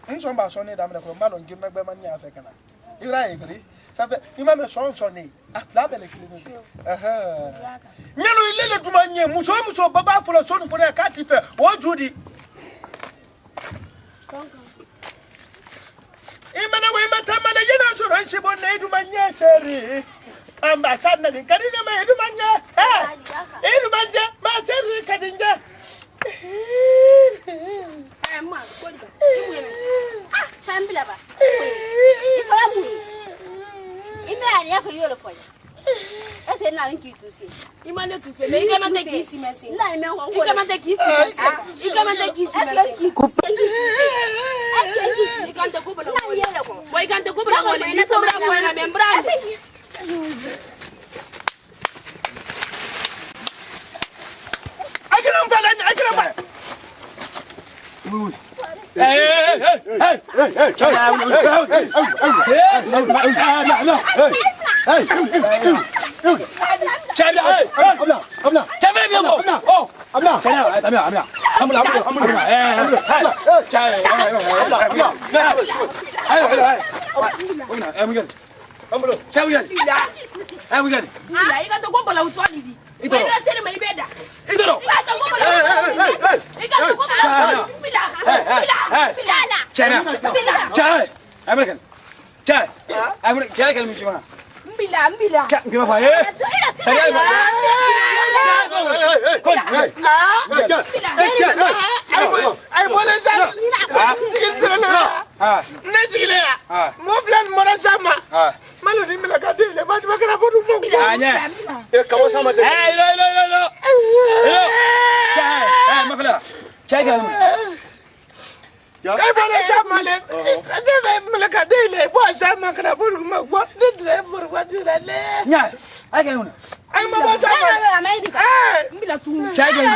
Nso ba so ne da me ko ba lo ngir na gbe man ya fe kana. Ira igri. Chape ima me so ni. La bele kilimi. Nyelo ilele duma nye muso baba fulo so ni ko ka ti fe. O judi. Imana we matamala yena so ran shibo na eduma nye seri. Ambassador na kadine ma eduma nye. Eduma nye ma seri kadinja. Ma ko di. Sambila ba. Ifala mu. Ime ani afa yolo ko. Ese na nki tusi. Imane tusi. Me ika mate kisi mesi. Na ime ho. Ika mate kisi mesi. Ika mate kisi mesi. Ikante kubala. Boy ikante kubala wale. Ni sobra ko na membrana. Akira mfala. Mbila. Gimana Pak? Saya Ay boleh saya. Cikil terlalu. Necikile ya. Mau plan mana sama? Malu ni melakadi le. Baju makan apa dulu? Anya. Kamu sama je. Lo. Cai. Makala. Cai kamu. Kay boleh sama le. Ada melakadi le. Buat sama makan apa dulu? Buat le. Buat le. Nya. Ay kamu. Ay mau buat sama. Mbila tu. Cai kamu.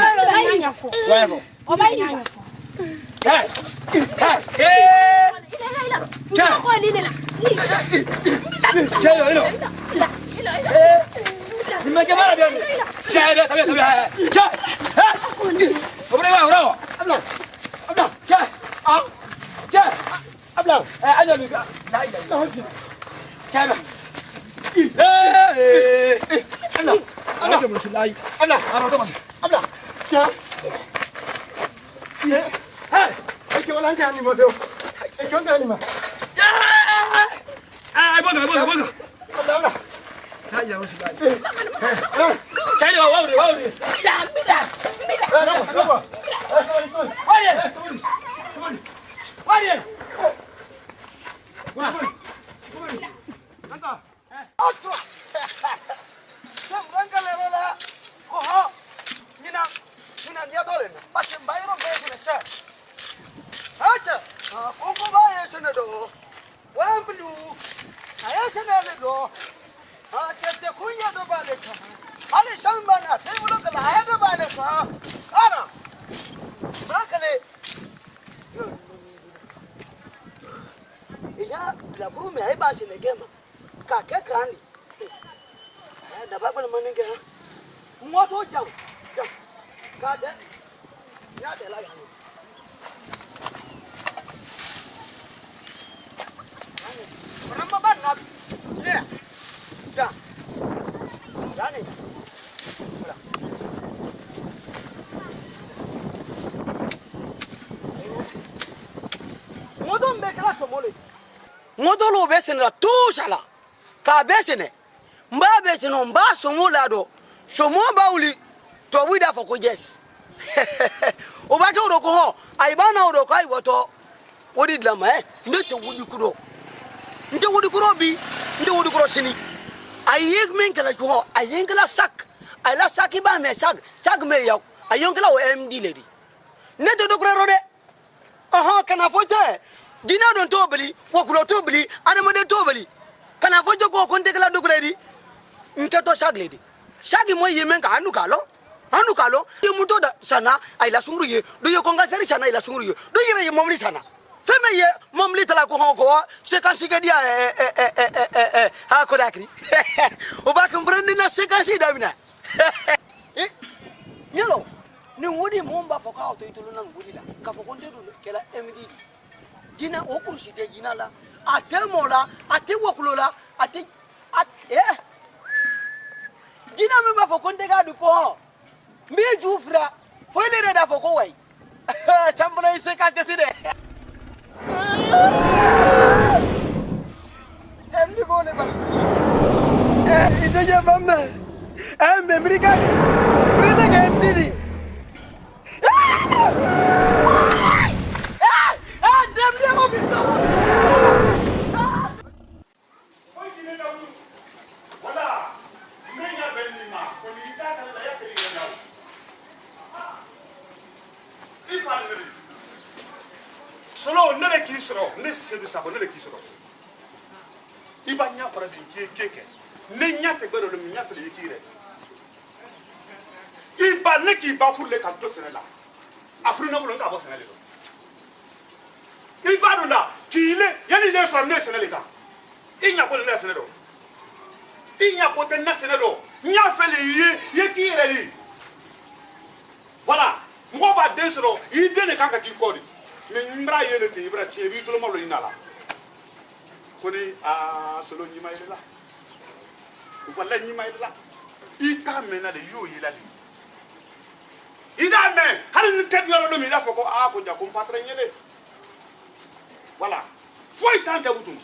Wafo. Cai. Gimana dia? Cai dah, tapi. Cai. Bravo. Abla. Cai. Cai. Abla. Ada ni. Cai. Abla jom sulai. Abla. Cai. Eke wala nka ni modo. Eke wala ni ma. Boga. Abla. Ya sulai. Cai dia wow. Mbila. Apa? Wadi. La brume ai ba sine gema. Ka ke krani. Da ba gbon maninge ha. Mo to jam. Ka de. Ya de la ya. Ramba ban na. Ya. Ya. Yani. Mo don be kala so mole. Modolo besene la tusala ka besene mba besene mba somo lado somo bauli to wida for ko yes o ba ke uroko ho ai bana uroko ai woto wodi dlama nde to wudi kuro bi nde wudi kuro sini ayek men kala ko ayen kala sak ay la saki ba me sak me yaw ayen kala o MD lady ne to do kro de aha kana fo je dina don to beli wo kulo to beli ana mo de to beli kana fo je ko kon de kala do kro di nke to sak lady sagi mo yemen ka anu kalo ye muto da sana ay la sungru ye do ye konga seri sana ay la sungru ye do ye momli sana feme ye momli tala ko honko se kan sige dia ha ko dakri o ba kan brandi na se kan si damina nyalo ni wodi momba fo ka to itulu nan gudi la ka fo konde do kela MD dina o kursi de dina la ate mola ate wokulola ate dina me ba fo konde ga du ko mi jufra fo le da fo ko way tambula ise ka deside MD ko le ba ide je mamme memri ka prele ga MD di demle mo bito Oy dine da wu wala menya belli ma ko ni ta ta la ya ke ni na ifal ne solo ne le kisro ne se du sa ko ne le kisro iba nya fara bi keke ne nya te gbero le nya fele yikire iba ne ki ba fulle ka do sene la afri na bulo ka bo sene le iba do la kile yani le so ne sene le ka inya ko le sene do inya ko te na sene do nya fele ye kire ni voilà mo ba desro ide ne kanka ki ko ni me mbra ye le te ibra tie bi to lo mo lo inala koni a solo nyima ile la wala nyima ile la ita mena de yo ile la ida me har ni ted yo lo mi la foko a ko ja ko patre nyele voilà foi tante butum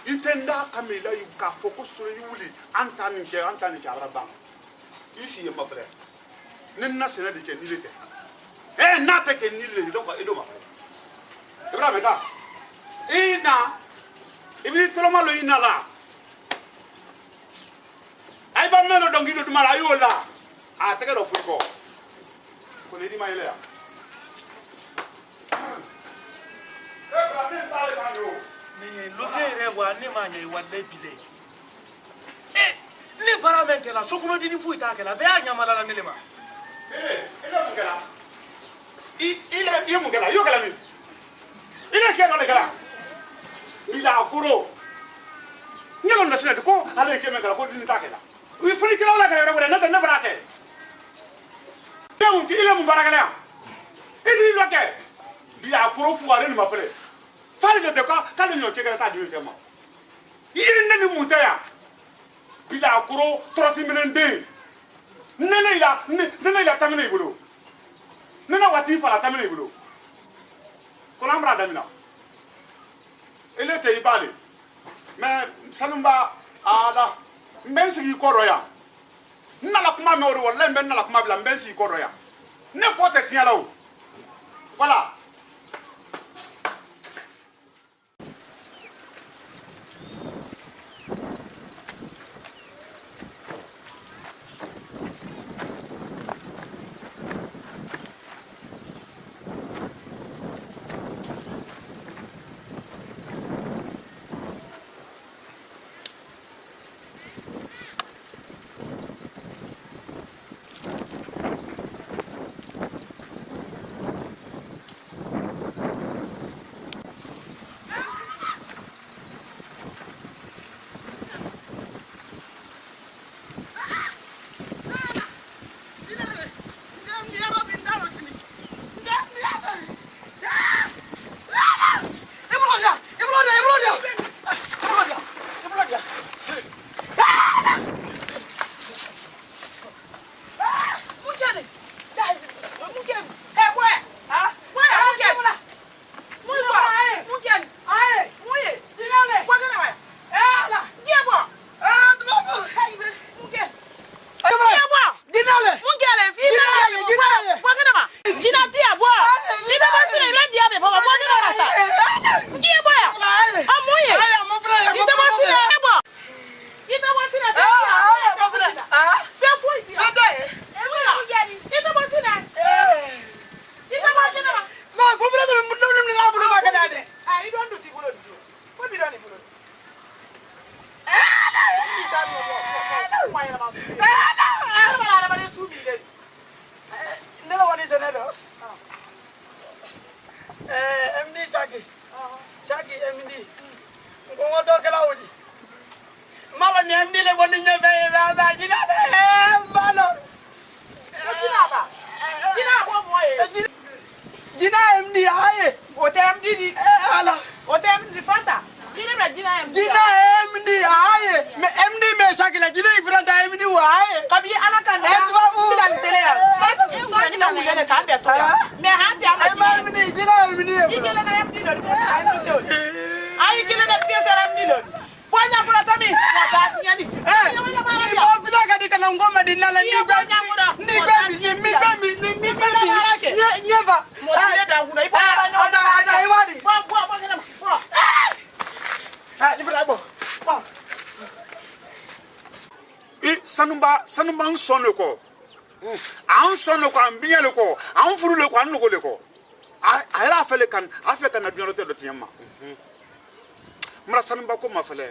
itenda kamela yu ka foko solo yuli antani ke araba ici ye ma frère ninna sena de ke ni le ke na te ke ni le donc edo ma frère ibrahim ka ina ibni toloma lo ina la ay ba meno dongi do mala yo la a te ke do fuko ko le di ma ile ya ibrahim ta le kan yo ni lo fere wa ni ma nyai walle bile ni bara men kala sokuno dini fu ita kala be anya mala na nilema ile mungela ile mungela yo kala mi ile ke no le kala ila akuro nyalo na sinete ko ala ke men kala ko dini ta kala wi furi kala la kala re na na barake ile mun baraka la idi lo ke bi akuro fu are ni ma fere fari de ko kala nyo ke kala ta di ke ma yiri ne ni mutaya bi akuro 3 minute nene ila tamine ibulu nene wati fala tamine ibulu kona amra damina ele te ibale me sanumba ada mbensi ikoro ya nala kuma me ori wala mben nala kuma bla mbensi ikoro ya ne ko te tiala o voilà ki emdi ngo to kala wodi mala ne ndi le woni nya fe ba jina le malo jina bo moye jina emdi aye o te emdi di ala o te emdi fanta jina bra jina emdi jina emdi aye me emdi me sakila jina ifranta emdi wa aye kabi ala kan da bilal tele ya sa jina mu gane kan be to ya me han dia ma emdi jina emdi jina na emdi do ay jina na piesa emdi do Bonya pura tami na ta tinyani o fila ka di kana ngoma di nala ni ba ni nyeva mo ti da huna ipa ada iwadi bo ngena bo ni fila bo sanumba nsonne ko an sonne ko an binyale ko an furule ko an nogole ko a era fele kan afeka na binyalo te do tinyama mara sanumba ko ma fele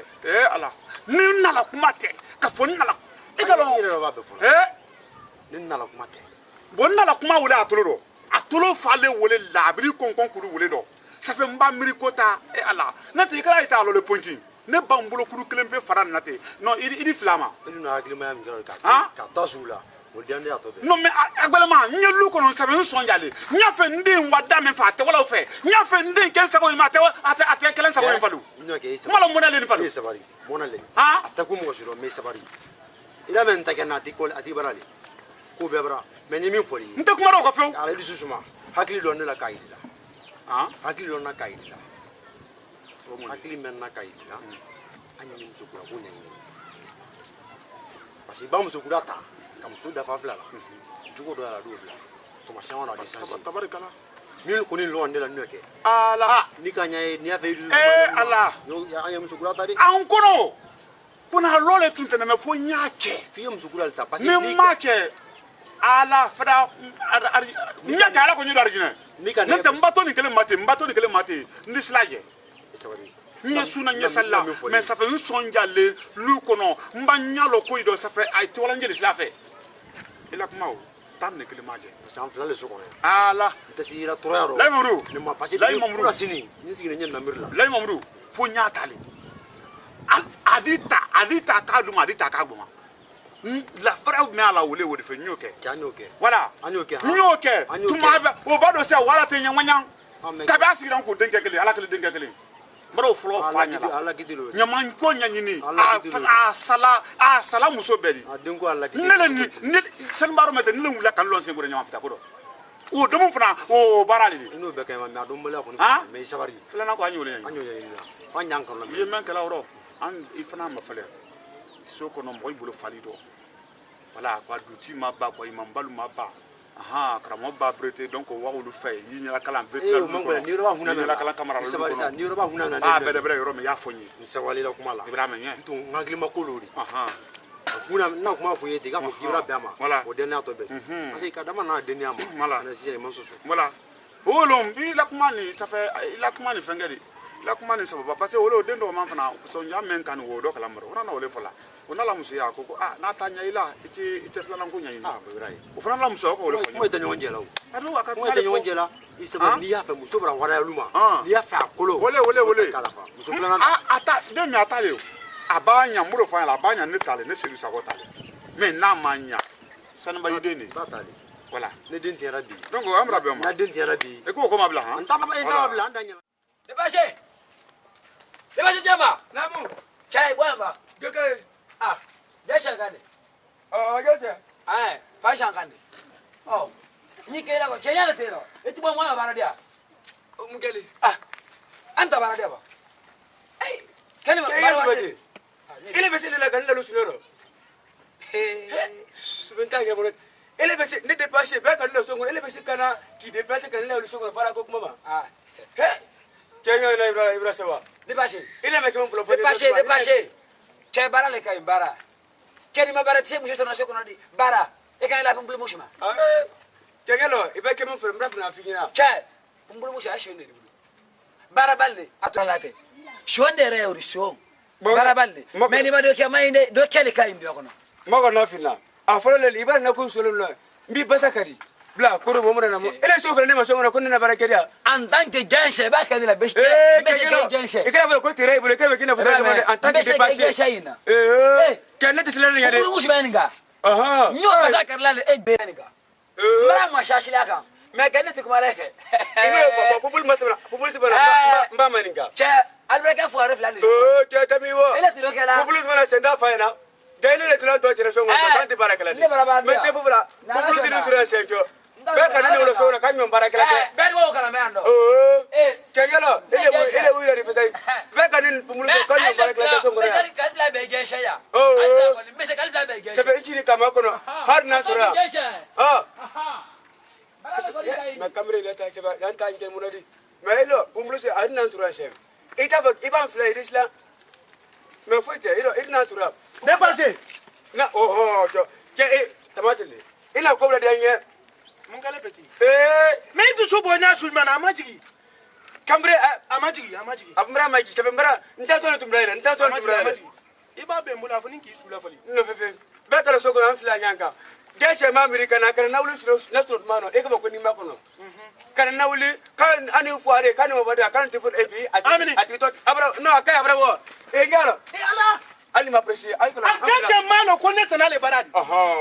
ala ni nala kumate ka fo nala ikalo ni nala kumate bon nala kuma wole atolo fale wole labri konkon kuru wole do ça fait mba miri kota ala nati kala ita lo le ponji ne bambulo kuru kelembe faran nate non idi flama ili na agli mayam ngaro ka tasula o diande atobe non mais agbelema nyelu ko non sabe nsonjale nyafe ndi wada me fa te wala fe nyafe ndi ken sago ma te ate kelen sago me falu mala monale ni falu sabari monale ha ataku mo shiro me sabari ila men ta kana dikol adi barale ko bebra men yimi foli nte kuma ro ko fe ala di susuma hakli do ne la kaila ha hakli do na kaila hakli men na kaila anyi musukura kunya parce que ba musukura ta kam so da fa flala jugo do ala do bla to ma shawara di sanji tabarikala min ko ni lo ndela nyoke ala ni kanya ni afa idu ala yo ya anya musukura ta de an kono kuna lole tuntene me fo nyake fiye musukura ta parce ni make ala fada nyake ala ko nyodo arjina ni kan nte mbato ni kele mate ndi slaje nye suna nye sala mais ça fait une sonjale lu kono mba nyalo ko ido ça fait ay to wala ngeli sla fait ila kuma o tam ne kele maje sans flan le sokone ala tasira torero lay mamru ni ma passé lay mamru la sini ni sigi nyen na mirla lay mamru fo nyatale adita ka duma adita ka gboma la frère me ala wole wodi fe nyoke kanyoke voilà anyoke tuma ba o bado se wala te nyawanya tabi asigi dan ko denke kele ala kele denke kele baro flo fanya ala gidilo nyaman ko nyanyini sala muso bedi adengo ala gidilo nele ni sen baro mete nele wula kan lon se gore nyama fita ko do o dum fana o barali ino be kay ma dum bala ko me sabari flana ko anyole anyole ni fanya kan la ye men kala oro an ifana ma fale so ko no moy bulo falido wala ko duti ma ba ko imam balu ma ba aha kramo ba brete donc wa wulu fay yi nyala kala brete la mangala ni roba hunana la kala kamara sabari sa ni roba hunana ba be de yoro me ya fonyi ni sawali la kuma la ibrahima nye to ngagli makolori aha huna na kuma fo yedi ga fo gibra bama voilà o denia to be parce que dama na denia ma voilà na si man soso voilà olom bi la kuma ni ça fait la kuma ni fengedi la kuma ni sababa parce que olo dendo man fana so nya men kan wo do kala maro ona na ole fola ona la muso ya ko na tanya ila ite fala ko nya ni birai o fana la muso ko ole fo mo de nyonjela o ado aka mo de nyonjela isaba ni ya fa muso bra wara luma ni ya fa kolo wole muso plana ata de mi atale o abanya muro fa la abanya ne tale ne seru sa ko tale me na manya sanba yide ni batale voilà ne den tiara bi donc amra be na den tiara bi e ko mabla ha anta mabla andanya de base jama namu chai bwamba gege ah desha gani gege fashion gani oh ni kela ko kenya le tero eti bo mwana bara dia mungeli anta bara dia ba ai kani bara dia ile bese la ganila lu sunoro subenta ya mo ele bese ne dépasser be ganila songo ele bese kana ki dépasser ganila lu songo para ko mama kenya na ibra sawa dépasser ile me kemo fulo dépasser che bara le kai bara keni ma bara tse musho na soko na di bara e kan la pumbulu mushima kenya lo ibe kemo fulo mra funa finya che pumbulu musha ashende di bara balle atolate shonde re uriso bara balle meni ma do ke mainde do kele kai ndio kono mako na fina afolo le ibara na ko solo lo mbi basakari bla koro mo na mo ele so fere ne ma so ngona ko na barakedia en tant que genche ba ka de la best mais c'est genche e kala ko tere bole kebe kina futa de en tant que dépassé kana tisla ne yade ko ba ninga aha nyo ba za karla e be ninga mara ma shashila kan mais kana te kuma leke ine ko popul masala popul sibana mba maninga che albreka fo arif la che tamiwo ele tiro kala popul sibana senda faina dai le tula to tira so ngona tanti barakala me te fufura popul tira tira senjo be kana ne lo so na kanyo barakala be go kala me ando chengelo ele wi ri fesai be kana popul so kanyo barakala so ngona mesali kalbla be gensha ya mesali kalbla be gensha sebe ichini kama kono har na sura ma kamre da ta cheba dan ta nge munadi ma elo popul so har na sura shem ita ba iban fly risla me foite elo irna sura dépassé na ke tamatele ina kobla de nye mun kala petit mais tu so bonya sulmana amajigi kambre amajigi amra maji sebe mbara nta to tumraira iba be mbula fani ki sula fali no fefe be kala soko an fila nyanka geshe ma amerika na kana nawlu suro mano e ko ko ni makono kana nawli kan ani fuare kan mo bada kan tifun ebi ati to abra no akay abra wo e ngalo ala ali ma presi ay ko la akeche malo ko neta na le baradi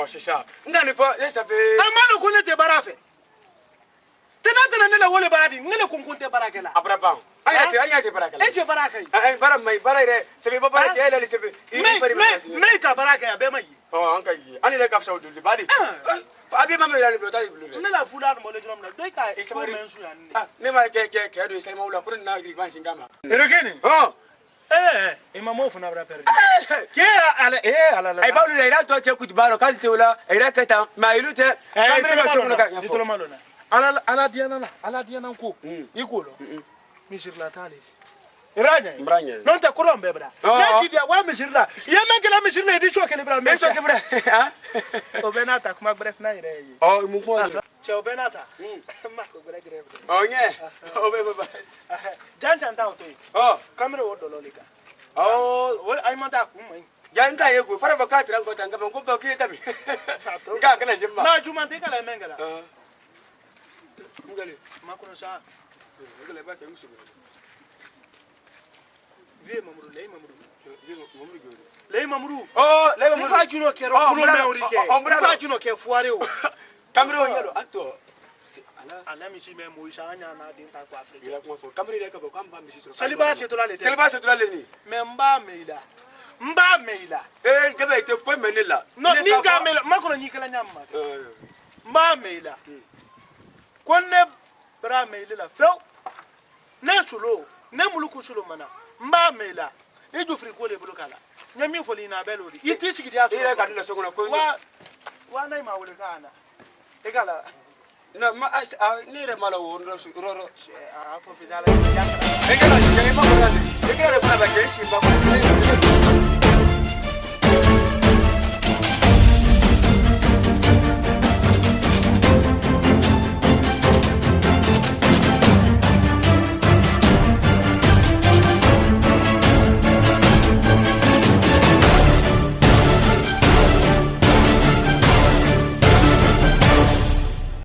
c'est ça ngani fo e ça fait amalo ko neta barafe tena ne la wole baradi ngele ko konte barakela abra ban anyati barakela eche barakai ay bara mai barare sebe baba ke la sebe me ka baraka be mai anka yi ani le kafsa wudi badi fa abi mama la blota blue ne la fula mo le jom na do ka e ko mensu ya ne ma ke do sai maula kurin na ri ban singama erekeni imamo funa bra perdi ke ala ay bawlu le ra to che kutbaro kan tewla ay rakata ma ilute kamre ma so ka ditolo malona ala diana ko ikolo misirla tale Mbranya non ta kuro mbebra na kidia wa misirla ye mengela misirla di chokele bra me eso kebra ha obenata kuma bref na ire yi mu ko che obenata ma ko gre nye obe baba janja nta oto kamera wo dololika wol ay manta ku mai janga yego fara baka tiran ko tanga ban ko ba ke tabi ga kana jimma na juma te kala mengela ngale ma kono sa ngale ba ke musu vie mamuru lei mamuru lei mamuru fa juno ke ro kuno me orike fa juno ke fuare o kamera nyalo ato ala mi si me mo isa anya na din ta kwa afrika ila kuma fo kamera de ka ko kamba mi si so seliba se to la le ni me mba meila gebe te fo menela no ni ga meila ma kono ni kala nyamma mba meila konne bra meila la fe ne sulo ne muluku sulo mana mba meila e jo fri ko le bulu kala nyami fo li na belodi iti chigi dia to ire ka dina songona ko wa nai ma wole kana e kala na ma ni re malo wo roro fo bidala ya e kala ke ma ko dale e kala ba ke shi ba ko